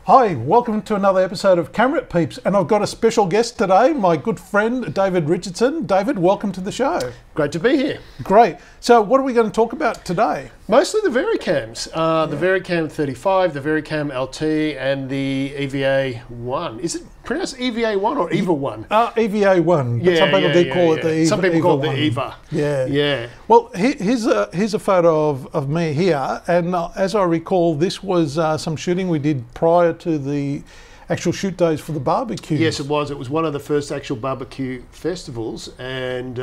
Hi, welcome to another episode of Camera Peeps, and I've got a special guest today, my good friend David Richardson. David, welcome to the show. Great to be here. Great. So what are we going to talk about today? Mostly the Vericams. The Vericam 35, the Vericam LT, and the EVA-1. Is it pronounced EVA-1 or EVA-1? EVA-1. But some people do call it the EVA. Some people call it the EVA. Yeah. Yeah. Well, here's a photo of me here, and as I recall, this was some shooting we did prior to the actual shoot days for the barbecue. Yes, it was. It was one of the first actual barbecue festivals, and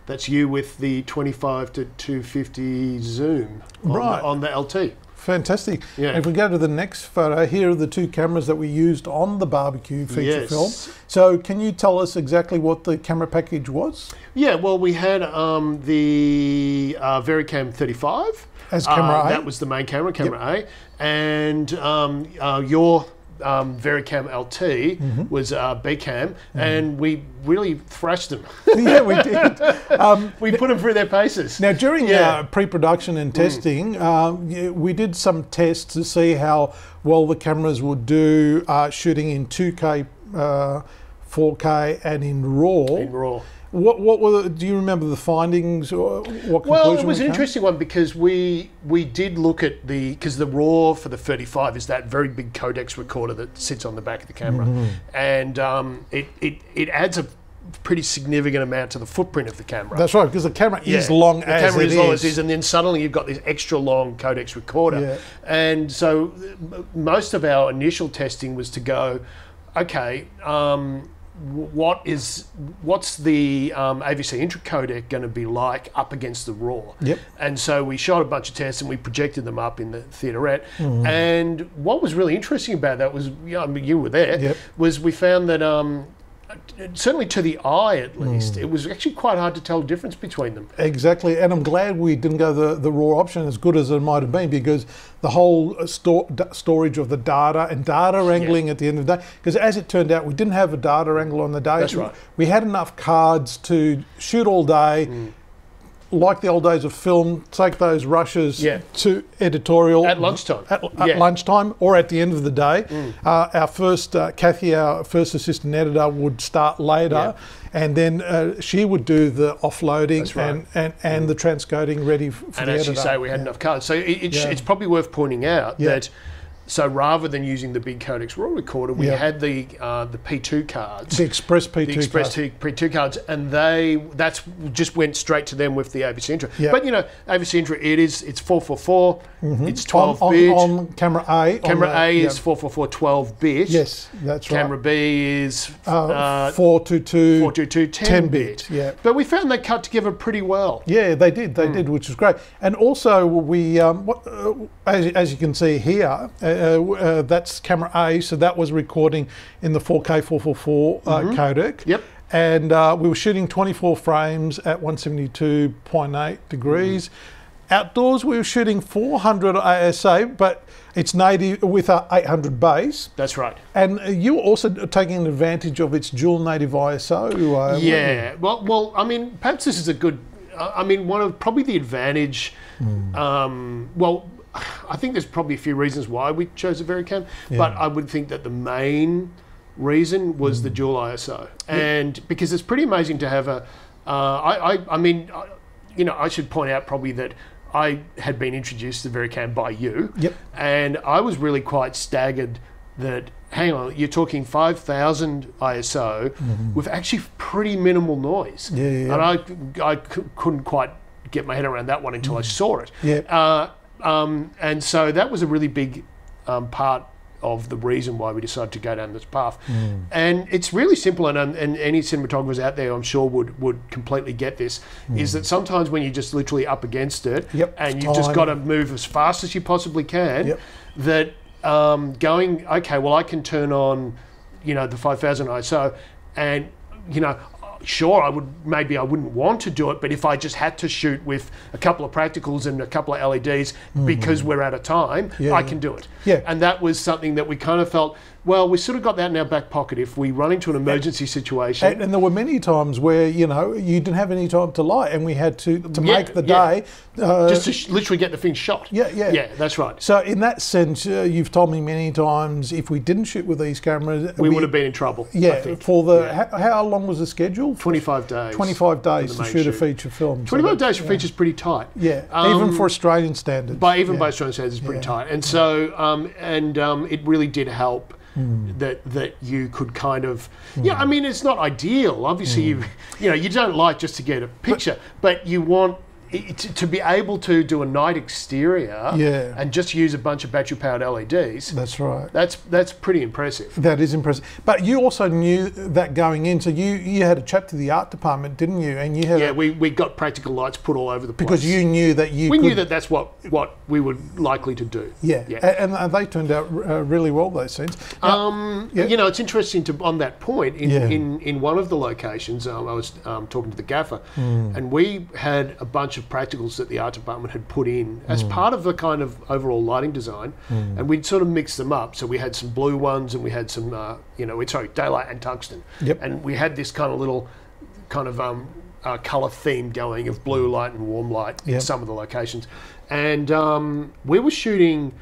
that's you with the 25 to 250 zoom on the LT. Fantastic. Yeah. And if we go to the next photo, here are the two cameras that we used on the barbecue feature film. So can you tell us exactly what the camera package was? Yeah, well, we had the Vericam 35. As camera A? That was the main camera, A. And your Vericam LT was B-cam, and we really thrashed them. Yeah, we did. We put them through their paces. Now, during pre-production and testing, we did some tests to see how well the cameras would do shooting in 2K, 4K, and in RAW. In RAW. What were do you remember the findings, or what conclusion? Well, it was an interesting one because we did look at because the RAW for the 35 is that very big codex recorder that sits on the back of the camera, and it adds a pretty significant amount to the footprint of the camera. That's right, because the camera is long as it is. The camera is long as it is, and then suddenly you've got this extra long codex recorder, and so most of our initial testing was to go, okay. What's the AVC intra codec going to be like up against the RAW? Yep. And so we shot a bunch of tests and we projected them up in the theaterette. And what was really interesting about that was, you were there, was we found that certainly to the eye at least, it was actually quite hard to tell the difference between them. Exactly, and I'm glad we didn't go the RAW option, as good as it might have been, because the whole storage of the data and data wrangling at the end of the day, because as it turned out, we didn't have a data wrangle on the day. That's right. We had enough cards to shoot all day, like the old days of film, take those rushes to editorial. At lunchtime. At lunchtime or at the end of the day. Our first, Kathy, our first assistant editor, would start later, and then she would do the offloading and the transcoding ready for the editor. And as you say, we had enough cards. So it's probably worth pointing out that so rather than using the big codex RAW recorder, we had the P2 cards, the Express P2 the Express P2 cards, and that's just went straight to them with the AVC Intra. But AVC Intra, it's 444, it's 12-bit. On camera A. Camera A is 444 12-bit. Yes, that's right. Camera B is 422 10-bit. Yeah. But we found they cut together pretty well. Yeah, they did. They did, which was great. And also, we, as you can see here. That's camera A, so that was recording in the 4K 444 codec. Yep. And we were shooting 24 frames at 172.8 degrees. Outdoors, we were shooting 400 ASA, but it's native with a 800 base. That's right. And you were also taking advantage of its dual native ISO. Yeah. Well, I mean, perhaps this is a good. I mean, one of probably the advantage. I think there's probably a few reasons why we chose the Vericam, but I would think that the main reason was the dual ISO, and because it's pretty amazing to have a. I mean, I should point out probably that I had been introduced to the Vericam by you, and I was really quite staggered that. Hang on, you're talking 5,000 ISO with actually pretty minimal noise, and I couldn't quite get my head around that one until I saw it. And so that was a really big part of the reason why we decided to go down this path. And it's really simple, and any cinematographers out there, I'm sure, would completely get this, is that sometimes when you're just literally up against it, and you've just got to move as fast as you possibly can, that going, okay, well, I can turn on, the 5,000 ISO, and, sure, maybe I wouldn't want to do it, but if I just had to shoot with a couple of practicals and a couple of LEDs because we're out of time, I can do it. Yeah. And that was something that we kind of felt, well, we sort of got that in our back pocket if we run into an emergency situation. And there were many times where, you didn't have any time to light, and we had to make the day. Just to literally get the thing shot. Yeah, that's right. So in that sense, you've told me many times, if we didn't shoot with these cameras... We would have been in trouble, Yeah, I think. for the... How long was the schedule? 25 days. 25 days to shoot a feature film. 25 days for feature is pretty tight. Yeah, even for Australian standards. By Australian standards, it's pretty tight. And so, it really did help that you could kind of... I mean, it's not ideal. Obviously, you don't light just to get a picture, but you want... to be able to do a night exterior and just use a bunch of battery-powered LEDs. That's right. That's pretty impressive. That is impressive. But you also knew that going in, so you had a chat to the art department, didn't you? And you had we got practical lights put all over the place. Because you knew that we knew that that's what we were likely to do. Yeah. And they turned out really well, those scenes. Now, it's interesting on that point, in one of the locations, I was talking to the gaffer, and we had a bunch of practicals that the art department had put in as part of the kind of overall lighting design, and we'd sort of mixed them up. So we had some blue ones, and we had some, daylight and tungsten, and we had this kind of little colour theme going of blue light and warm light in some of the locations, and we were shooting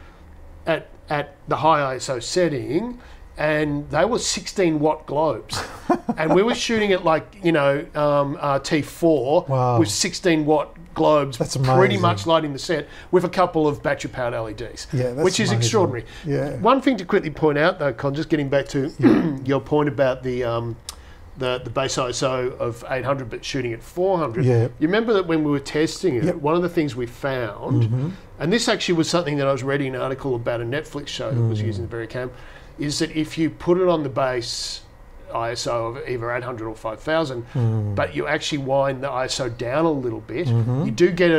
at the high ISO setting. And they were 16-watt globes, and we were shooting at T4 with 16-watt globes. That's pretty much lighting the set with a couple of battery-powered LEDs, which is extraordinary. Yeah. One thing to quickly point out, though, Con, just getting back to your point about the base ISO of 800 but shooting at 400. You remember that when we were testing it, one of the things we found, and this actually was something that I was reading an article about a Netflix show that was using the VariCam, is that if you put it on the base ISO of either 800 or 5000, but you actually wind the ISO down a little bit, you do get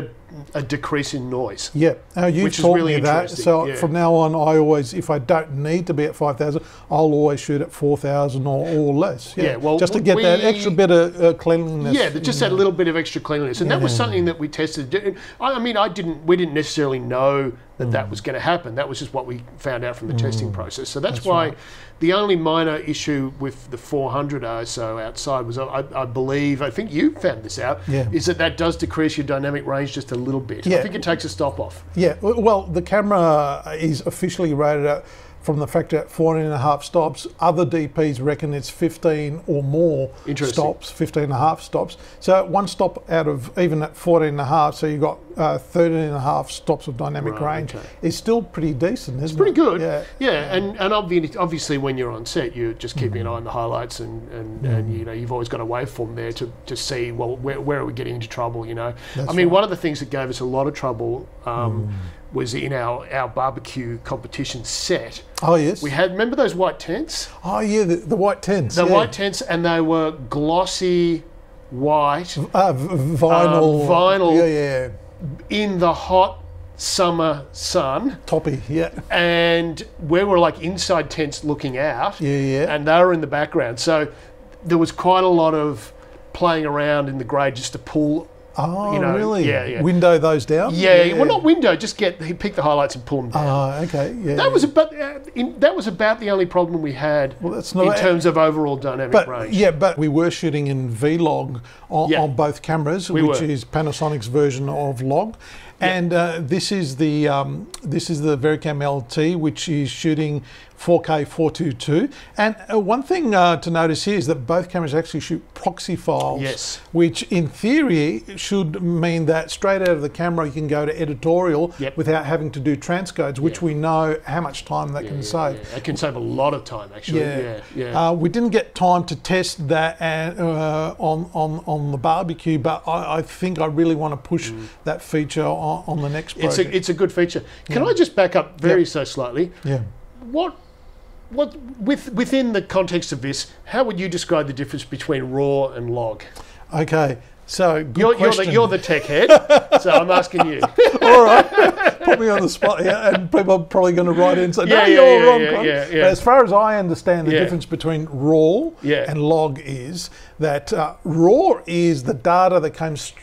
a decrease in noise. Which taught me that. So from now on, I always, if I don't need to be at 5000, I'll always shoot at 4000 or less. Just to get that extra bit of cleanliness. Just that little bit of extra cleanliness, and that was something that we tested. I mean, we didn't necessarily know that was going to happen. That was just what we found out from the testing process. So that's why the only minor issue with the 400 ISO outside was, I think you found this out, is that does decrease your dynamic range just a little bit. I think it takes a stop off. Well, the camera is officially rated at, from the factory, at 14.5 stops. Other DPs reckon it's 15 or more stops, 15.5 stops. So one stop out of, even at 14.5, so you've got 13.5 stops of dynamic range. Is still pretty decent, isn't it? It's pretty good. And obviously when you're on set, you're just keeping an eye on the highlights, and you've always got a waveform there to see, well, where are we getting into trouble, One of the things that gave us a lot of trouble was in our barbecue competition set. Oh, yes. We had, remember those white tents? Oh, yeah, the white tents. The white tents, and they were glossy white. Vinyl. In the hot summer sun. Toppy, And we were like inside tents looking out. And they were in the background. So there was quite a lot of playing around in the grade just to pull. Oh, really? Yeah. Window those down? Well, not window, just pick the highlights and pull them down. Oh, okay. That was about the only problem we had in terms of overall dynamic range. Yeah, but we were shooting in V-Log on both cameras, which is Panasonic's version of log. And this is the VariCam LT, which is shooting 4K 422. And one thing to notice here is that both cameras actually shoot proxy files, which in theory should mean that straight out of the camera you can go to editorial without having to do transcodes, which we know how much time that can save. It can save a lot of time, actually. We didn't get time to test that on the barbecue, but I think I really want to push that feature on the next project. It's a good feature. Can I just back up so slightly? Within the context of this, how would you describe the difference between RAW and log? Okay, so good question. You're the tech head, so I'm asking you. All right, put me on the spot here, and people are probably going to write in and say, no, you're wrong, Con. But as far as I understand, the difference between RAW and log is that RAW is the data that comes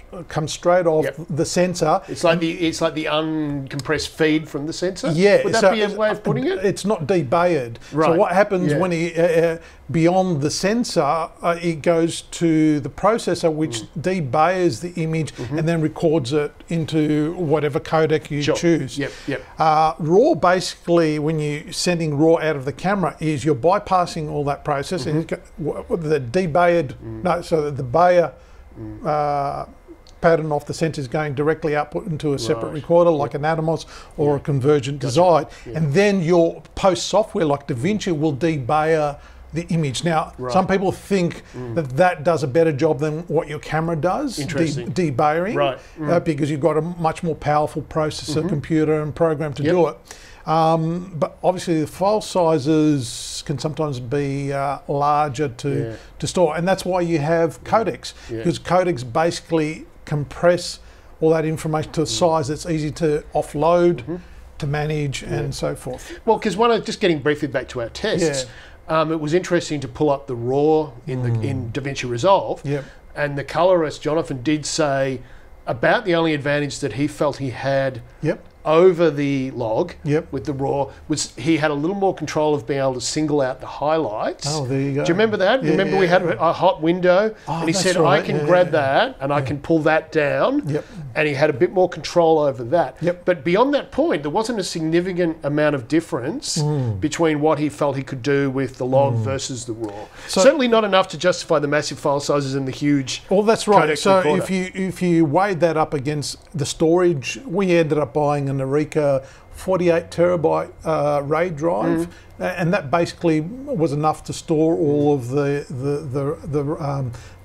straight off the sensor. It's like the uncompressed feed from the sensor. Yeah, would that be a way of putting it? It's not debayed. Right. So what happens when beyond the sensor, it goes to the processor, which debayers the image and then records it into whatever codec you choose. RAW, basically, when you're sending RAW out of the camera, is you're bypassing all that process and the debayed, so the Bayer pattern off the sensor is going directly output into a separate recorder like an Atomos or a Convergent Design. And then your post software like DaVinci will debayer the image. Now, some people think that does a better job than what your camera does, debayering, because you've got a much more powerful processor, computer and program to do it. But obviously the file sizes can sometimes be larger to store, and that's why you have codecs, because codecs basically compress all that information to a size that's easy to offload, to manage, and so forth. Well, because just getting briefly back to our tests, it was interesting to pull up the RAW in DaVinci Resolve, and the colorist Jonathan did say about the only advantage that he felt he had over the log with the RAW was he had a little more control of being able to single out the highlights. Oh, there you go. Do you remember that? Remember we had a hot window and he said, I can grab that and I can pull that down. And he had a bit more control over that. But beyond that point, there wasn't a significant amount of difference between what he felt he could do with the log versus the RAW. So, certainly not enough to justify the massive file sizes and the huge that's right. codec So recorder. if you weighed that up against the storage, we ended up buying an Eureka 48 terabyte RAID drive, and that basically was enough to store all of the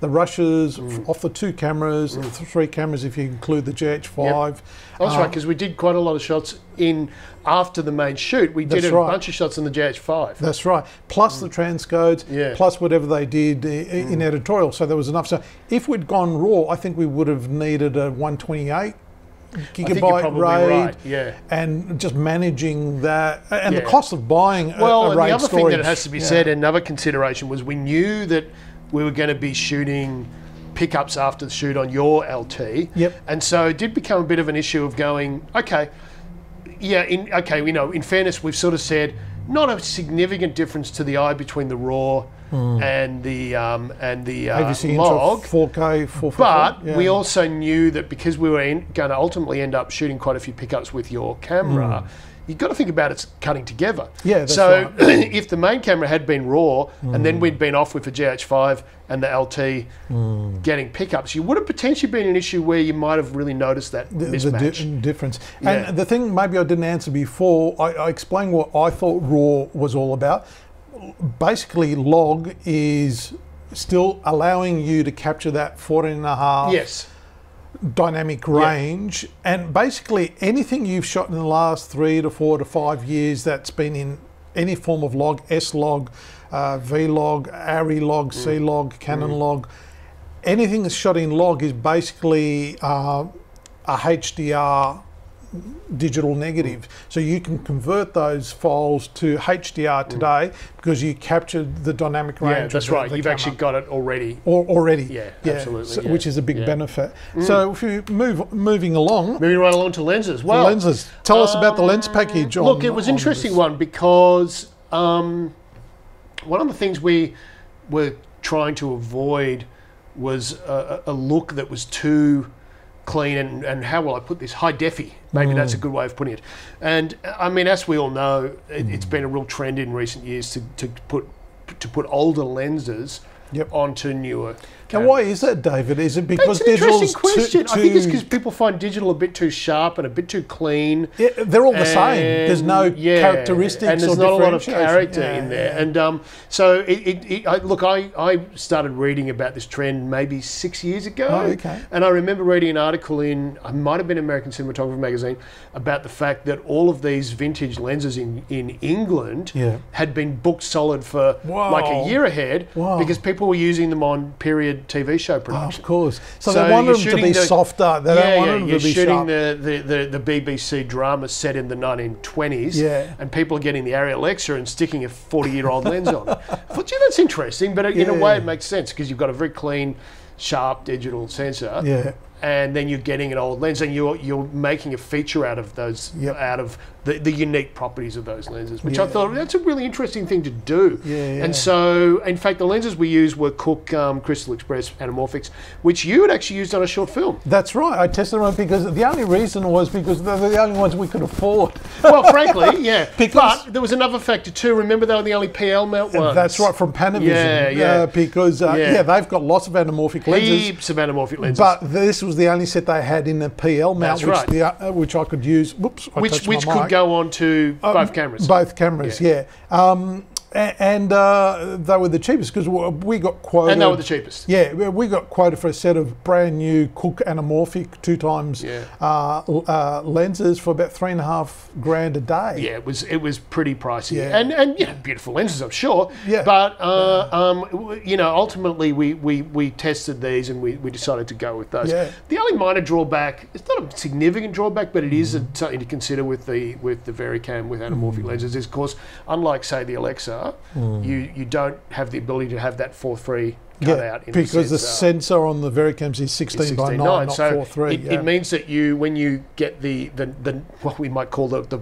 rushes off the 2 cameras, 3 cameras if you include the GH5. That's right, because we did quite a lot of shots after the main shoot. We did a bunch of shots in the GH5. That's right, plus the transcodes, plus whatever they did in editorial. So there was enough. So if we'd gone RAW, I think we would have needed a 128 gigabyte RAID, and just managing that, and the cost of buying a RAID storage. And the other thing that has to be said, another consideration, was we knew that we were going to be shooting pickups after the shoot on your LT, and so it did become a bit of an issue of going, in fairness, we've sort of said not a significant difference to the eye between the RAW and the log, 4K, 440. But we also knew that because we were going to ultimately end up shooting quite a few pickups with your camera, you've got to think about it cutting together. So if the main camera had been RAW and then we'd been off with a GH5 and the LT getting pickups, you would have potentially been an issue where you might have really noticed that mismatch. The difference. And the thing maybe I didn't answer before, I explained what I thought RAW was all about. Basically, log is still allowing you to capture that 14.5 dynamic range, and basically anything you've shot in the last 3 to 4 to 5 years that's been in any form of log, S-log, V-log, ARRI log, C-log, Canon log, anything that's shot in log is basically a HDR digital negative. So you can convert those files to HDR today because you captured the dynamic range. Yeah, that's right. You've actually got it already. Absolutely. So, which is a big benefit. So if you moving along. Moving right along to lenses. Well, lenses. Tell us about the lens package. Look, it was an interesting one because one of the things we were trying to avoid was a look that was too clean and how will I put this, high defy, maybe that's a good way of putting it. And I mean, as we all know, it's been a real trend in recent years to put older lenses onto newer cameras. And why is that, David? Is it because that's an digital's interesting question. I think it's because people find digital a bit too sharp and a bit too clean. Yeah, they're all the same. There's no characteristics, and there's or not a lot of character in there. And so I started reading about this trend maybe 6 years ago. And I remember reading an article in, it might have been American Cinematographer magazine, about the fact that all of these vintage lenses in England had been booked solid for like a year ahead because people people were using them on period TV show productions. Of course. So they wanted them to be softer. They don't want them to be shooting sharp. the BBC drama set in the 1920s, and people are getting the Arri Alexa and sticking a 40-year-old lens on it. I thought, that's interesting, but in a way it makes sense because you've got a very clean, sharp digital sensor. Yeah. And then you're getting an old lens, and you're making a feature out of those, out of the unique properties of those lenses, which I thought that's a really interesting thing to do. And so, in fact, the lenses we used were Cooke Crystal Express anamorphics, which you had actually used on a short film. That's right. I tested them because the only reason was because they're the only ones we could afford. Well, frankly, but there was another factor too. Remember, they were the only PL mount ones. That's right, from Panavision. Because they've got lots of anamorphic lenses. Heaps of anamorphic lenses. But this was the only set they had in the PL mount, which I could use. Whoops, which could go on to both cameras. Both cameras, and they were the cheapest because we got quoted. And they were the cheapest. Yeah, we got quoted for a set of brand new Cooke anamorphic 2x lenses for about $3,500 a day. Yeah, it was pretty pricey, and beautiful lenses, I'm sure. Yeah. But ultimately we tested these and we decided to go with those. Yeah. The only minor drawback, it's not a significant drawback, but it is something to consider with the Vericam with anamorphic lenses. Is, of course, unlike say the Alexa, you don't have the ability to have that 4:3 cut out in because the sensor on the Vericams is 16 by 9, not so 4:3. It means that when you get the what we might call the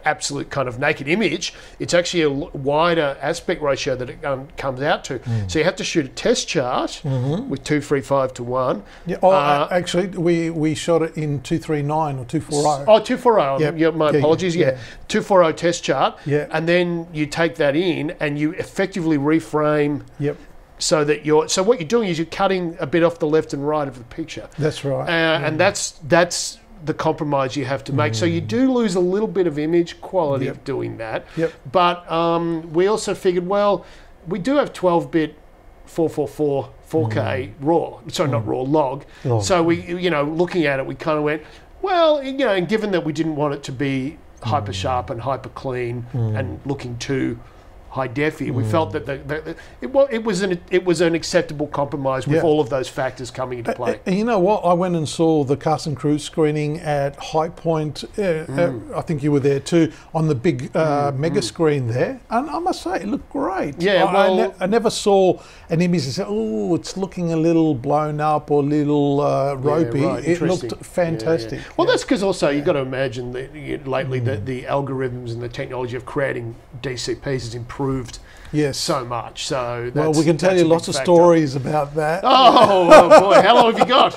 absolute kind of naked image, it's actually a wider aspect ratio that it comes out to. So you have to shoot a test chart with 2:35:1. Yeah. Actually, we shot it in 239 or 240. Oh, 240. My apologies. 240 test chart. Yeah. And then you take that in and you effectively reframe. Yep. So that what you're doing is you're cutting a bit off the left and right of the picture. That's right. And that's the compromise you have to make. So you do lose a little bit of image quality of doing that. Yep. But we also figured, well, we do have 12-bit 444 4K raw. Sorry, not raw, log. So we, looking at it, we kind of went, well, and given that we didn't want it to be hyper sharp and hyper clean and looking too high defy, we felt that it was an acceptable compromise with all of those factors coming into play. And you know what? I went and saw the Cast and Crew screening at High Point. I think you were there too, on the big mega screen there, and I must say it looked great. Yeah, I never saw an image that said, "Oh, it's looking a little blown up or a little ropey." It looked fantastic. Well, that's because also you've got to imagine that lately the algorithms and the technology of creating DCPs has improved so much. So we can tell you lots of stories about that. Oh boy, how long have you got?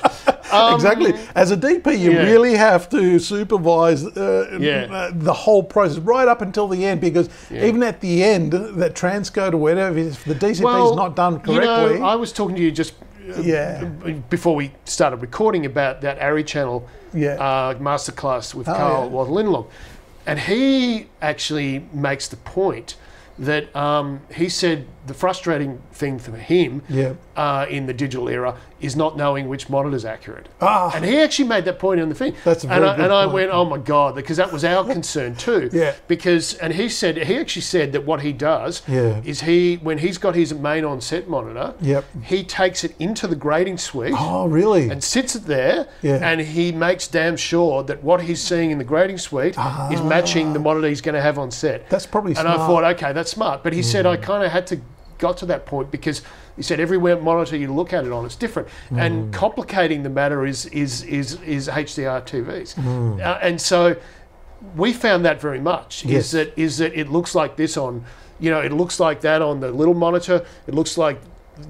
Exactly. As a DP, you really have to supervise the whole process right up until the end, because even at the end, that transcode or whatever, if the DCP is not done correctly. I was talking to you just before we started recording about that Arri channel masterclass with Carl Walter-Lindelong, and he actually makes the point that he said the frustrating thing for him in the digital era is not knowing which monitor is accurate. And he actually made that point in the thing. That's a very good point. I went, oh my God, because that was our concern too. And he actually said that what he does is when he's got his main on-set monitor, he takes it into the grading suite. Oh, really? And sits it there, and he makes damn sure that what he's seeing in the grading suite is matching the monitor he's going to have on set. That's probably smart. And I thought, okay, that's smart. But he said I kind of got to that point because he said every monitor you look at it on, it's different. And complicating the matter is HDR TVs. And so we found that very much, is that it looks like this on, it looks like that on the little monitor, it looks like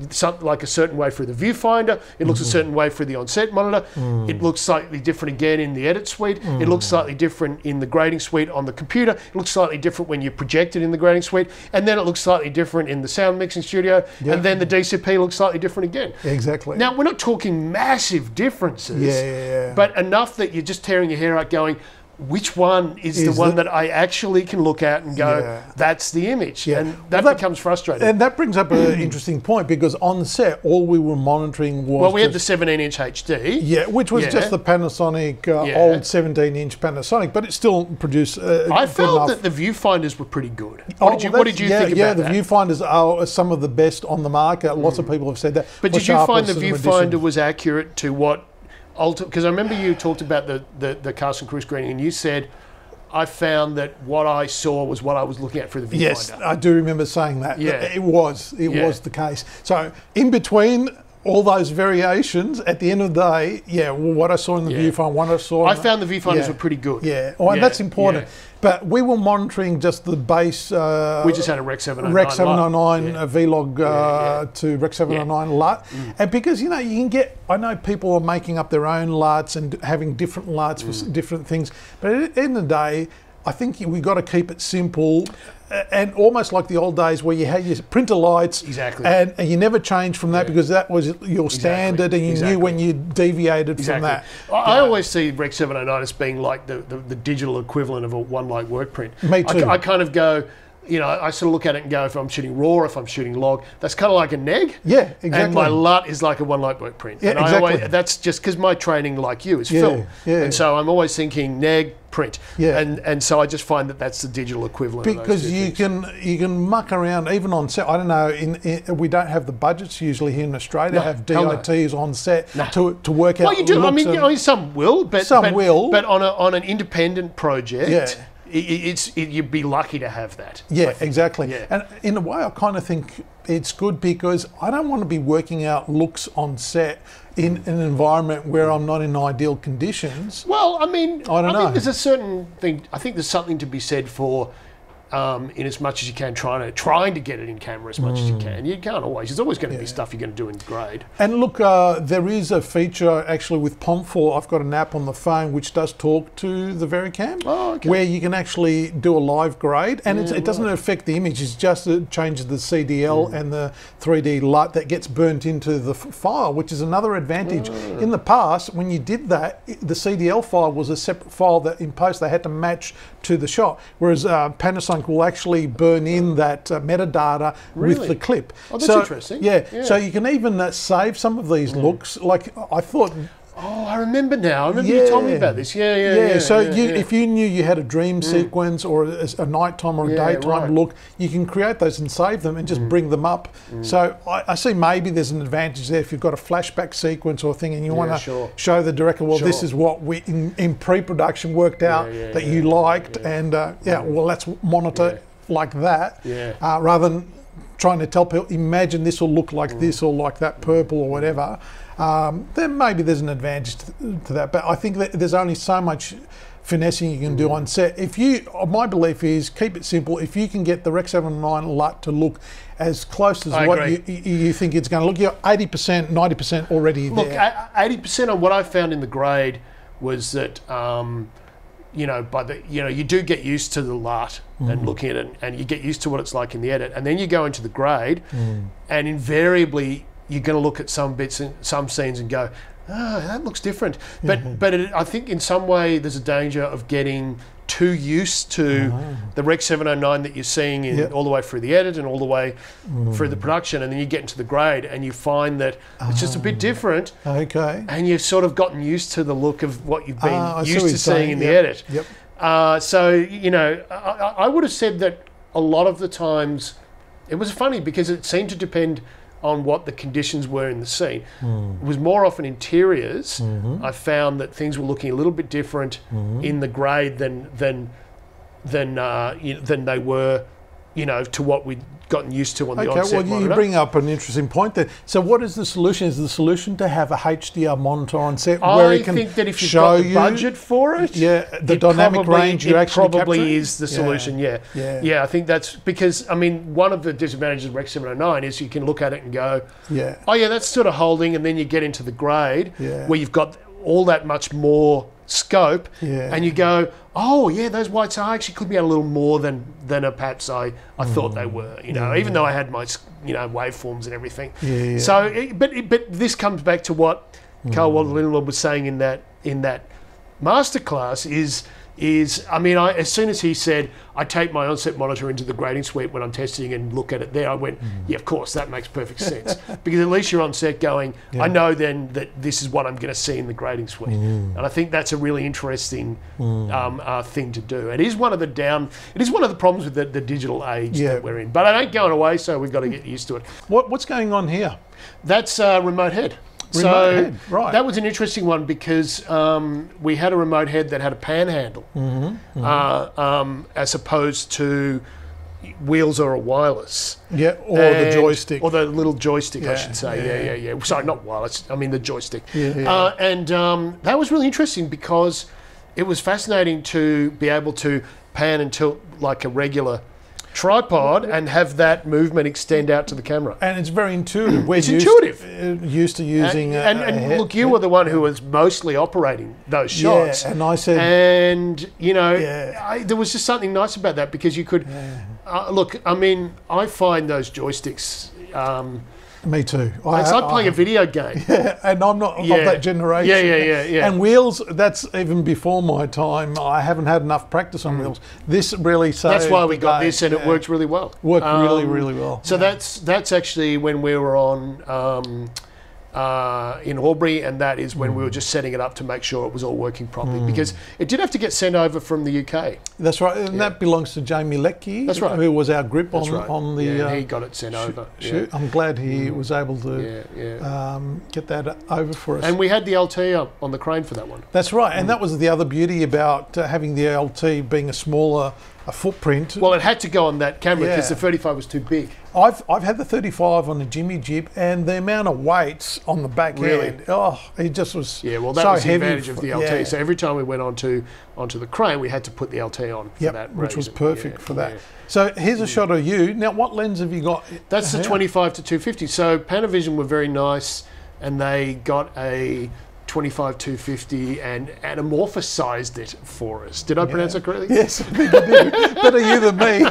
something like a certain way through the viewfinder, it looks a certain way through the on-set monitor, it looks slightly different again in the edit suite, it looks slightly different in the grading suite on the computer, it looks slightly different when you project it in the grading suite, and then it looks slightly different in the sound mixing studio, and then the DCP looks slightly different again. Exactly. Now, we're not talking massive differences, but enough that you're just tearing your hair out going, which one is the one that I actually can look at and go, that's the image? And that becomes frustrating. And that brings up an interesting point, because on the set, all we were monitoring was... Well, we had the 17-inch HD. Yeah, which was just the Panasonic, old 17-inch Panasonic, but it still produced... I felt that the viewfinders were pretty good. What did you think about that? Yeah, the viewfinders are some of the best on the market. Lots of people have said that. But did you find the viewfinder was accurate to what... Because I remember you talked about the cast and crew screening, and you said, I found that what I saw was what I was looking at through the viewfinder. Yes, I do remember saying that. Yeah. It was the case. So in between all those variations, at the end of the day, what I saw in the viewfinder, what I saw... I found the viewfinders were pretty good. Yeah, and that's important. Yeah. But we were monitoring just the base... we just had a Rec 709 Rec 709 Vlog to Rec 709 LUT. And because, you can get... I know people are making up their own LUTs and having different LUTs for different things. But at the end of the day, I think we've got to keep it simple, and almost like the old days where you had your printer lights, and you never changed from that because that was your standard, and you knew when you deviated from that. I always see Rec 709 as being like the digital equivalent of a one light work print. Me too. I kind of go, I sort of look at it and go, if I'm shooting RAW, if I'm shooting log, that's kind of like a neg. Yeah, exactly. And my LUT is like a one light work print. Yeah, and exactly. That's just because my training, like you, is film. Yeah. And so I'm always thinking neg, print. Yeah. And so I just find that that's the digital equivalent because of those two things. you can muck around even on set. I don't know, we don't have the budgets usually here in Australia to have DOTs on set to work out. Well, you do. I mean, some will, but on an independent project, you'd be lucky to have that. Yeah, exactly. Yeah. And in a way, I kind of think it's good because I don't want to be working out looks on set in an environment where I'm not in ideal conditions. Well, I mean, I don't know. There's a certain thing. I think there's something to be said for, in as much as you can, trying to get it in camera as much as you can. You can't always. There's always going to be stuff you're going to do in grade. And look, there is a feature actually with POM4. I've got an app on the phone which does talk to the Vericam, where you can actually do a live grade, and it doesn't affect the image. It's just it changes the CDL and the 3D LUT that gets burnt into the file, which is another advantage. In the past, when you did that, the CDL file was a separate file that in post they had to match to the shot, whereas Panasonic will actually burn in that metadata with the clip. Oh, that's interesting. Yeah, so you can even save some of these looks. Like I thought... Oh, I remember now. I remember you told me about this. Yeah. So if you knew you had a dream sequence or a nighttime or a daytime look, you can create those and save them and just bring them up. So I see maybe there's an advantage there if you've got a flashback sequence or thing and you want to show the director, well, this is what we in pre-production worked out that you liked, and well, let's monitor like that, rather than trying to tell people, imagine this will look like this or like that purple or whatever. Then maybe there's an advantage to that, but I think that there's only so much finessing you can do on set. My belief is keep it simple. If you can get the Rec 709 LUT to look as close as what you think it's going to look, you're 80%, 90% already there. Look, 80% of what I found in the grade was that you do get used to the LUT and looking at it, and you get used to what it's like in the edit, and then you go into the grade, and invariably you're going to look at some bits and some scenes and go, that looks different. But I think in some way there's a danger of getting too used to the Rec 709 that you're seeing in all the way through the edit and all the way through the production, and then you get into the grade and you find that it's just a bit different. Okay. And you've sort of gotten used to the look of what you've been used to seeing in the edit. Yep. So, I would have said that a lot of the times, it was funny because it seemed to depend on what the conditions were in the scene. It was more often interiors. I found that things were looking a little bit different in the grade than they were, to what we'd gotten used to on the on-set monitor. You bring up an interesting point there. So what is the solution? Is the solution to have a HDR monitor on set where it can show you... I think that if you've got the budget for it, the dynamic range you actually probably is the solution, Yeah, I think that's because, one of the disadvantages of Rec 709 is you can look at it and go, oh yeah, that's sort of holding, and then you get into the grade where you've got all that much more scope, and you go, oh yeah, those whites actually could be a little more than perhaps I thought they were, even though I had my waveforms and everything. So, but this comes back to what Carl Walter Lindenwood was saying in that masterclass is is, I mean, as soon as he said, I take my on-set monitor into the grading suite when I'm testing and look at it there, I went, yeah, of course, that makes perfect sense. Because at least you're on set going, I know then that this is what I'm going to see in the grading suite. And I think that's a really interesting thing to do. It is one of the problems with the digital age that we're in. But it ain't going away, so we've got to get used to it. What's going on here? That's remote head. Right. That was an interesting one because we had a remote head that had a panhandle, as opposed to wheels or a wireless. Yeah, or the joystick. Or the little joystick, I should say. Yeah. Sorry, not wireless. I mean the joystick. And that was really interesting because it was fascinating to be able to pan and tilt like a regular tripod and have that movement extend out to the camera. And it's very intuitive. We're used to using and look, you were the one who was mostly operating those shots. Yeah, and I said... And, you know, there was just something nice about that because you could... look, I mean, I find those joysticks... Me too. It's like playing a video game. Yeah, and I'm not of that generation. Yeah. And wheels, that's even before my time. I haven't had enough practice on wheels. This really saved That's why we got this, and it worked really well. Worked really, really well. So that's actually when we were on in Albury, and that is when we were just setting it up to make sure it was all working properly because it did have to get sent over from the UK. That's right, and that belongs to Jamie Leckie. That's right, who was our grip on the. Yeah, he got it sent over. I'm glad he was able to get that over for us. And we had the LT up on the crane for that one. That's right, and that was the other beauty about having the LT being a smaller footprint. Well, it had to go on that camera because the 35 was too big. I've had the 35 on the Jimmy Jib, and the amount of weights on the back end, it just was well, that so was the heavy advantage of the LT. So every time we went onto the crane, we had to put the LT on for that which reason. was perfect for that. So here's a shot of you. Now, what lens have you got? That's the 25 to 250. So Panavision were very nice, and they got a 25-250 and anamorphosized it for us. Did I pronounce that correctly? Yes, I think you did. Better you than me.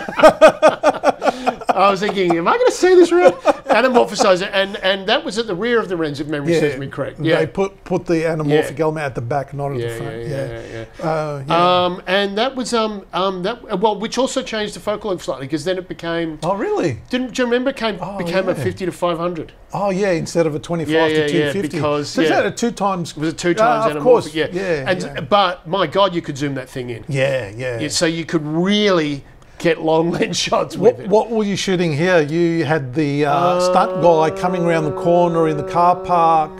I was thinking, am I going to say this right? Anamorphosize it, and that was at the rear of the lens, if memory serves me correct. Yeah, they put the anamorphic element at the back, not at the front. And that was which also changed the focal length slightly because then it became. Oh, really? Do you remember? Became a 50 to 500. Oh yeah, instead of a 25 to 250. Because so is that a 2 times? It was a 2 times anamorphic. Of course. But my God, you could zoom that thing in. Yeah. So you could really get long lens shots with it. What were you shooting here? You had the stunt guy coming around the corner in the car park.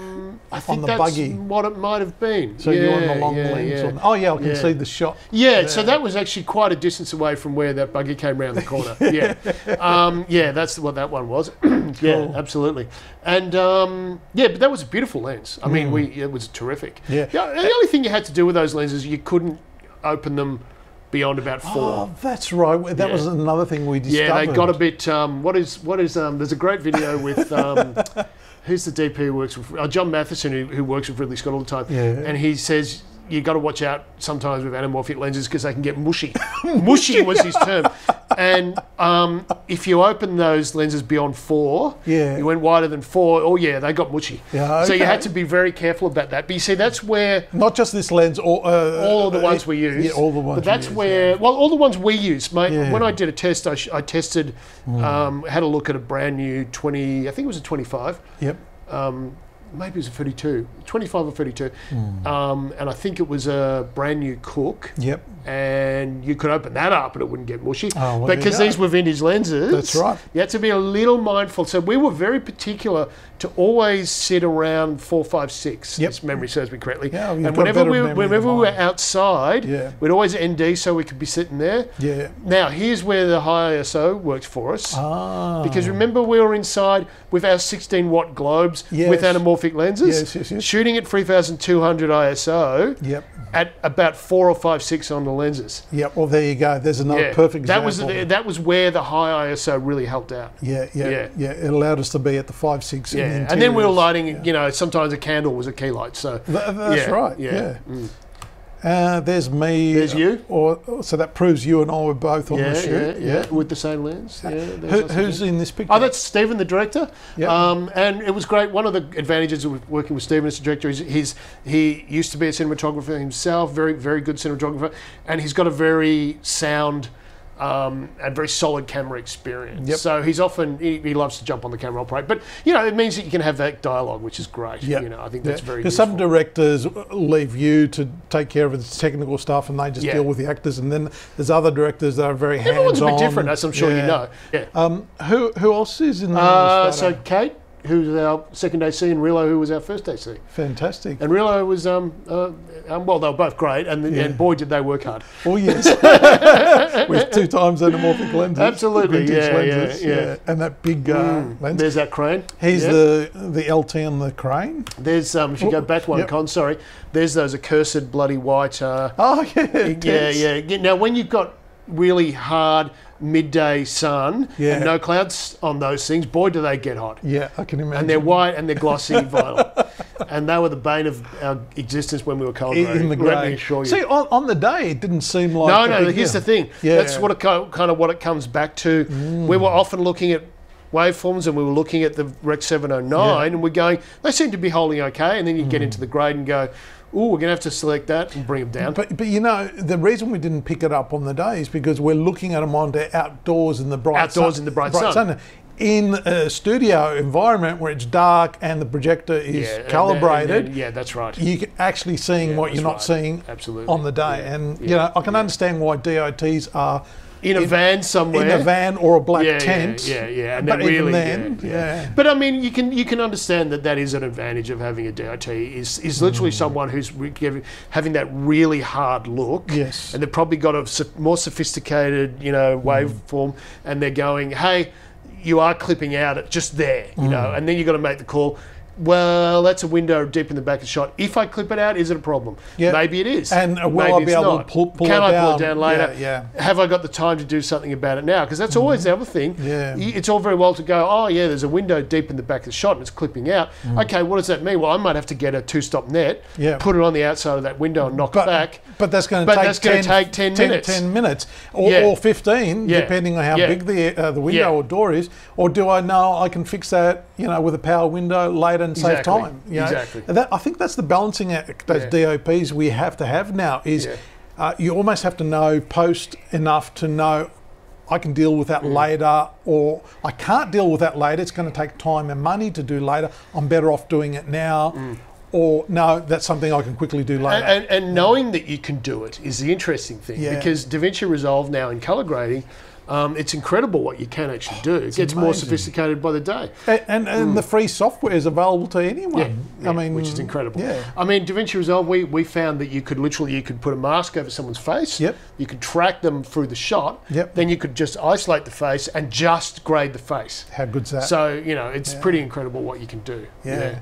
I think on the that's buggy. What it might have been. So you're on the long lens. I can see the shot. Yeah, so that was actually quite a distance away from where that buggy came round the corner. That's what that one was. Yeah, absolutely. And but that was a beautiful lens. I mean, it was terrific. Yeah. The only thing you had to do with those lenses, you couldn't open them beyond about 4. Oh, that's right. That was another thing we discovered. Yeah, they got a bit. What is? There's a great video with. Who's the DP who works with John Matheson, who works with Ridley Scott all the time, and he says you got to watch out sometimes with anamorphic lenses because they can get mushy. Mushy was his term. And if you open those lenses beyond 4, you went wider than 4, they got mushy. So you had to be very careful about that. But you see, that's where... Not just this lens, all the ones we use. Yeah, all the ones But that's where... Well, all the ones we use. When I did a test, I tested, had a look at a brand new 20... I think it was a 25. Yep. Maybe it was a 32, 25 or 32. And I think it was a brand new Cook. Yep. And you could open that up and it wouldn't get mushy. Oh, well, because these were vintage lenses. That's right. You had to be a little mindful. So we were very particular to always sit around 4, 5, 6, if memory serves me correctly. Yeah, and whenever we were outside, we'd always ND so we could be sitting there. Yeah. Now, here's where the high ISO worked for us. Because remember we were inside with our 16-watt globes with anamorphic lenses, shooting at 3200 ISO at about 4 or 5, 6 on the lenses. Yep, well there you go. There's another perfect example. That was where the high ISO really helped out. Yeah. It allowed us to be at the 5, 6 in the interiors. And then we were lighting, sometimes a candle was a key light. So that's right. There's me. There's you. So that proves you and I were both on the shoot. Yeah, with the same lens. Who's in this picture? Oh, that's Stephen, the director. Yep. And it was great. One of the advantages of working with Stephen as a director is he used to be a cinematographer himself, very, very good cinematographer, and he's got a very sound and very solid camera experience. Yep. So he's often, he loves to jump on the camera, operate. But, it means that you can have that dialogue, which is great. Yep. I think that's very Because useful. some directors leave you to take care of the technical stuff and they just deal with the actors. And then there's other directors that are very hands-on. Everyone's a bit different, as I'm sure you know. Yeah. Who else is in the So Kate, who's our second AC, and Rilo, who was our first AC. Fantastic. And Rilo was, well, they were both great, and boy, did they work hard. Oh, yes. With 2 times anamorphic lenses. Absolutely, lenses. Yeah. And that big lens. There's that crane. He's the LT on the crane. There's, if you go back one con, sorry, there's those accursed bloody white... yeah. Now, when you've got really hard midday sun and no clouds on those things, boy, do they get hot. Yeah, I can imagine. And they're white and they're glossy vinyl. And they were the bane of our existence when we were colour grading. In the Let grey. me assure you. See, on the day, it didn't seem like No, here's the thing. Yeah. That's what kind of what it comes back to. We were often looking at waveforms and we were looking at the Rec 709 and we're going, they seem to be holding okay. And then you get into the grade and go, we're going to have to select that and bring them down. But the reason we didn't pick it up on the day is because we're looking at them outdoors in the bright sun. In a studio environment where it's dark and the projector is calibrated, that's right. You can actually seeing what you're not seeing on the day. And I can understand why DOTs are in a van somewhere, in a van or a black tent. And but really, even then, But I mean, you can understand that is an advantage of having a DOT. Is literally someone who's having that really hard look. Yes, and they've probably got a more sophisticated, waveform, and they're going, hey, you are clipping out at just there, and then you've got to make the call. Well, that's a window deep in the back of the shot. If I clip it out, is it a problem? Yeah. Maybe it is. And will I be able to pull it down? Can I pull it down later? Yeah. Have I got the time to do something about it now? Because that's always the other thing. Yeah. It's all very well to go, oh yeah, there's a window deep in the back of the shot and it's clipping out. Okay, what does that mean? Well, I might have to get a 2-stop net, put it on the outside of that window and knock it back. But that's going to take 10 minutes. 10 minutes or 15, depending on how big the window or door is. Or do I know I can fix that, with a power window later and save time? Exactly. I think that's the balancing act, those DOPs we have to have now is you almost have to know post enough to know I can deal with that later, or I can't deal with that later. It's going to take time and money to do later. I'm better off doing it now. Or no, that's something I can quickly do later. And knowing that you can do it is the interesting thing, because DaVinci Resolve now in colour grading, it's incredible what you can actually do. It gets more sophisticated by the day. And the free software is available to anyone. I mean, which is incredible. I mean, DaVinci Resolve, we found that you could put a mask over someone's face. You could track them through the shot. Then you could just isolate the face and just grade the face. How good's that? So, it's pretty incredible what you can do. Yeah.